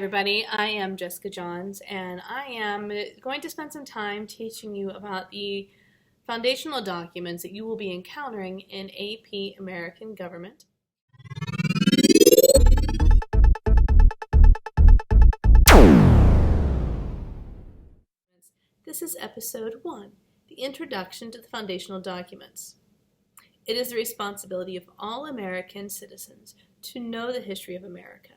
everybody, I am Jessica Johns, and I am going to spend some time teaching you about the foundational documents that you will be encountering in AP American Government. This is episode 1, the introduction to the foundational documents. It is the responsibility of all American citizens to know the history of America.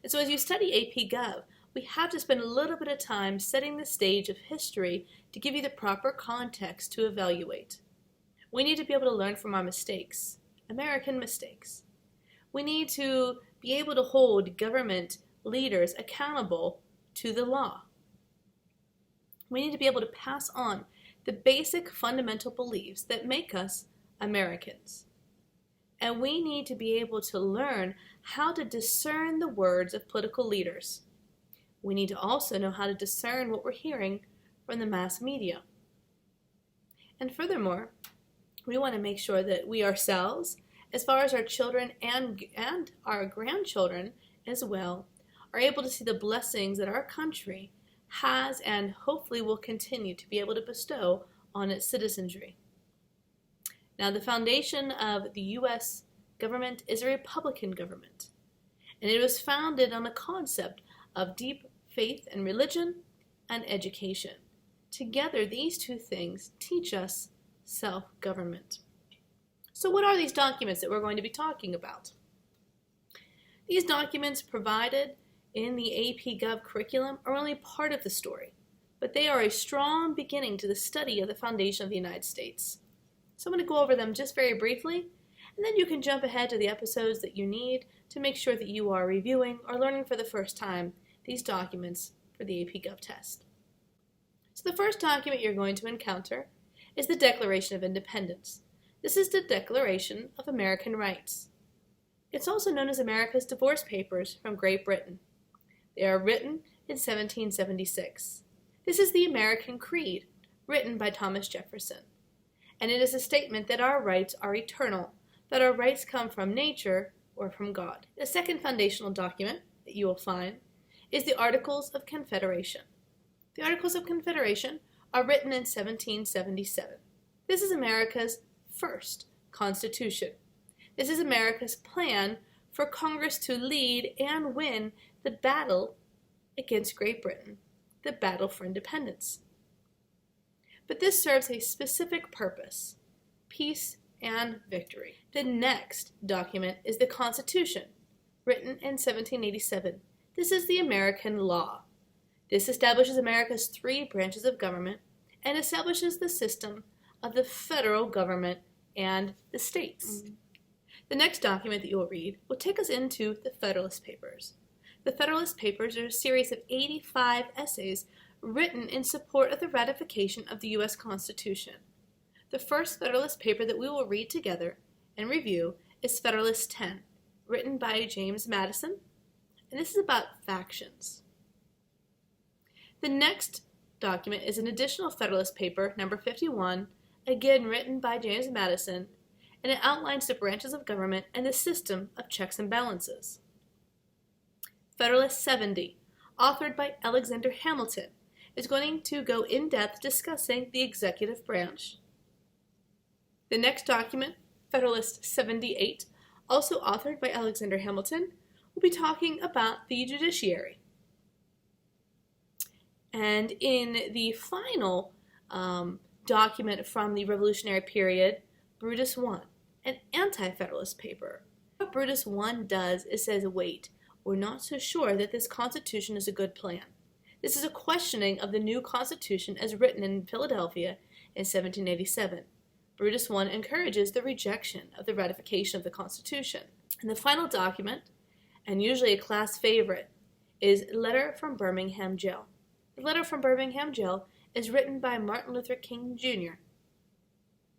And so as you study AP/Gov, we have to spend a little bit of time setting the stage of history to give you the proper context to evaluate. We need to be able to learn from our mistakes, American mistakes. We need to be able to hold government leaders accountable to the law. We need to be able to pass on the basic fundamental beliefs that make us Americans. And we need to be able to learn how to discern the words of political leaders. We need to also know how to discern what we're hearing from the mass media. And furthermore, we want to make sure that we ourselves, as far as our children and our grandchildren as well, are able to see the blessings that our country has and hopefully will continue to be able to bestow on its citizenry. Now, the foundation of the U.S. government is a Republican government, and it was founded on the concept of deep faith and religion and education. Together, these two things teach us self-government. So what are these documents that we're going to be talking about? These documents provided in the AP/Gov curriculum are only part of the story, but they are a strong beginning to the study of the foundation of the United States. So I'm going to go over them just very briefly, and then you can jump ahead to the episodes that you need to make sure that you are reviewing or learning for the first time these documents for the AP/Gov test. So the first document you're going to encounter is the Declaration of Independence. This is the Declaration of American Rights. It's also known as America's Divorce Papers from Great Britain. They are written in 1776. This is the American Creed, written by Thomas Jefferson. And it is a statement that our rights are eternal, that our rights come from nature or from God. The second foundational document that you will find is the Articles of Confederation. The Articles of Confederation are written in 1777. This is America's first Constitution. This is America's plan for Congress to lead and win the battle against Great Britain, the battle for independence. But this serves a specific purpose, peace and victory. The next document is the Constitution, written in 1787. This is the American law. This establishes America's 3 branches of government and establishes the system of the federal government and the states. The next document that you will read will take us into the Federalist Papers. The Federalist Papers are a series of 85 essays written in support of the ratification of the U.S. Constitution. The first Federalist paper that we will read together and review is Federalist 10, written by James Madison, and this is about factions. The next document is an additional Federalist paper, number 51, again written by James Madison, and it outlines the branches of government and the system of checks and balances. Federalist 70, authored by Alexander Hamilton, is going to go in depth discussing the executive branch. The next document, Federalist 78, also authored by Alexander Hamilton, will be talking about the judiciary. And in the final document from the Revolutionary period, Brutus I, an anti-federalist paper. What Brutus I does is says, wait, we're not so sure that this Constitution is a good plan. This is a questioning of the new Constitution as written in Philadelphia in 1787. Brutus I encourages the rejection of the ratification of the Constitution. And the final document, and usually a class favorite, is Letter from Birmingham Jail. The Letter from Birmingham Jail is written by Martin Luther King Jr.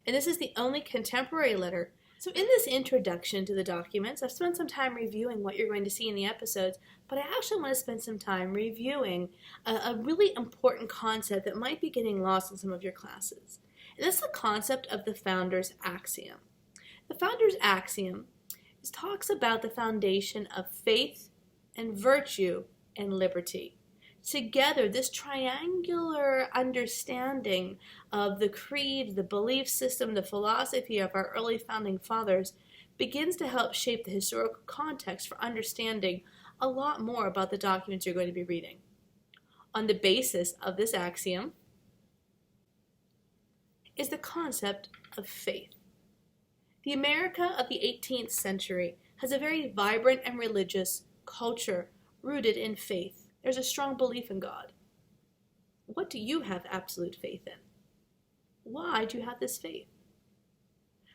And this is the only contemporary letter. So in this introduction to the documents, I've spent some time reviewing what you're going to see in the episodes, but I actually want to spend some time reviewing a really important concept that might be getting lost in some of your classes. And that's the concept of the Founders Axiom. The Founders Axiom talks about the foundation of faith and virtue and liberty. Together, this triangular understanding of the creed, the belief system, the philosophy of our early founding fathers begins to help shape the historical context for understanding a lot more about the documents you're going to be reading. On the basis of this axiom is the concept of faith. The America of the 18th century has a very vibrant and religious culture rooted in faith. There's a strong belief in God. What do you have absolute faith in? Why do you have this faith?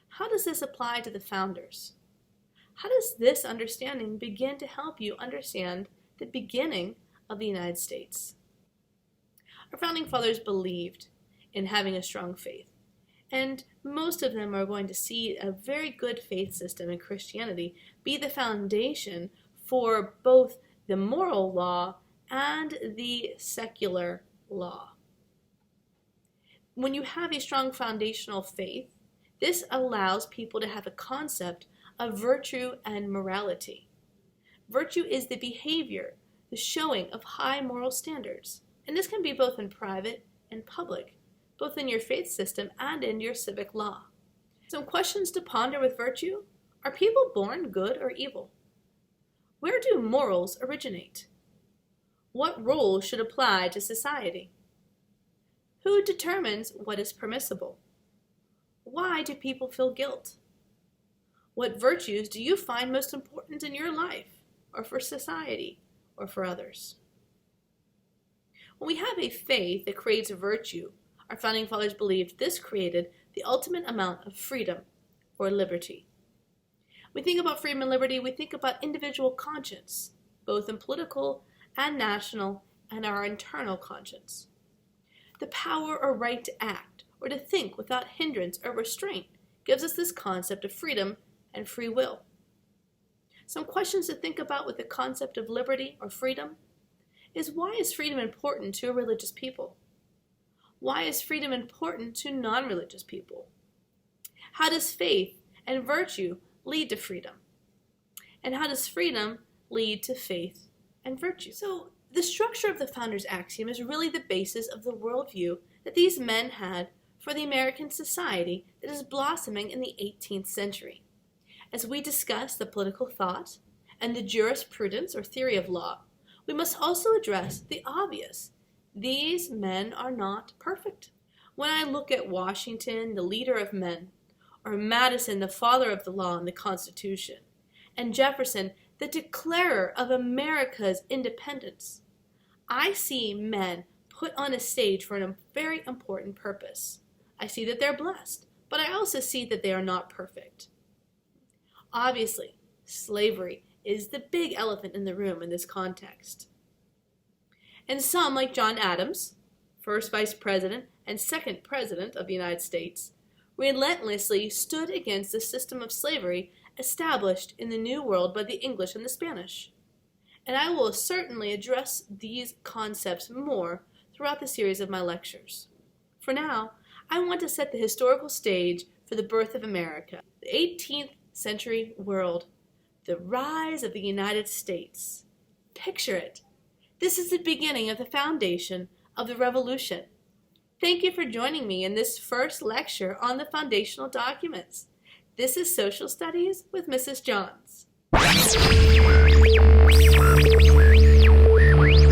How does this apply to the founders? How does this understanding begin to help you understand the beginning of the United States? Our founding fathers believed in having a strong faith, and most of them are going to see a very good faith system in Christianity be the foundation for both the moral law and the secular law. When you have a strong foundational faith, this allows people to have a concept of virtue and morality. Virtue is the behavior, the showing of high moral standards. And this can be both in private and public, both in your faith system and in your civic law. Some questions to ponder with virtue: are people born good or evil? Where do morals originate? What role should apply to society? Who determines what is permissible? Why do people feel guilt? What virtues do you find most important in your life, or for society, or for others? When we have a faith that creates virtue, our founding fathers believed this created the ultimate amount of freedom or liberty. When we think about freedom and liberty, we think about individual conscience, both in political and national, and our internal conscience. The power or right to act or to think without hindrance or restraint gives us this concept of freedom and free will. Some questions to think about with the concept of liberty or freedom is: why is freedom important to a religious people? Why is freedom important to non-religious people? How does faith and virtue lead to freedom? And how does freedom lead to faith and virtue? So the structure of the Founders Axiom is really the basis of the worldview that these men had for the American society that is blossoming in the 18th century. As we discuss the political thought and the jurisprudence or theory of law, we must also address the obvious. These men are not perfect. When I look at Washington, the leader of men, or Madison, the father of the law and the Constitution, and Jefferson, the declarer of America's independence, I see men put on a stage for a very important purpose. I see that they're blessed, but I also see that they are not perfect. Obviously, slavery is the big elephant in the room in this context. And some, like John Adams, first Vice President and second President of the United States, relentlessly stood against the system of slavery established in the New World by the English and the Spanish. And I will certainly address these concepts more throughout the series of my lectures. For now, I want to set the historical stage for the birth of America, the 18th century world, the rise of the United States. Picture it. This is the beginning of the foundation of the revolution. Thank you for joining me in this first lecture on the foundational documents. This is Social Studies with Mrs. Johns.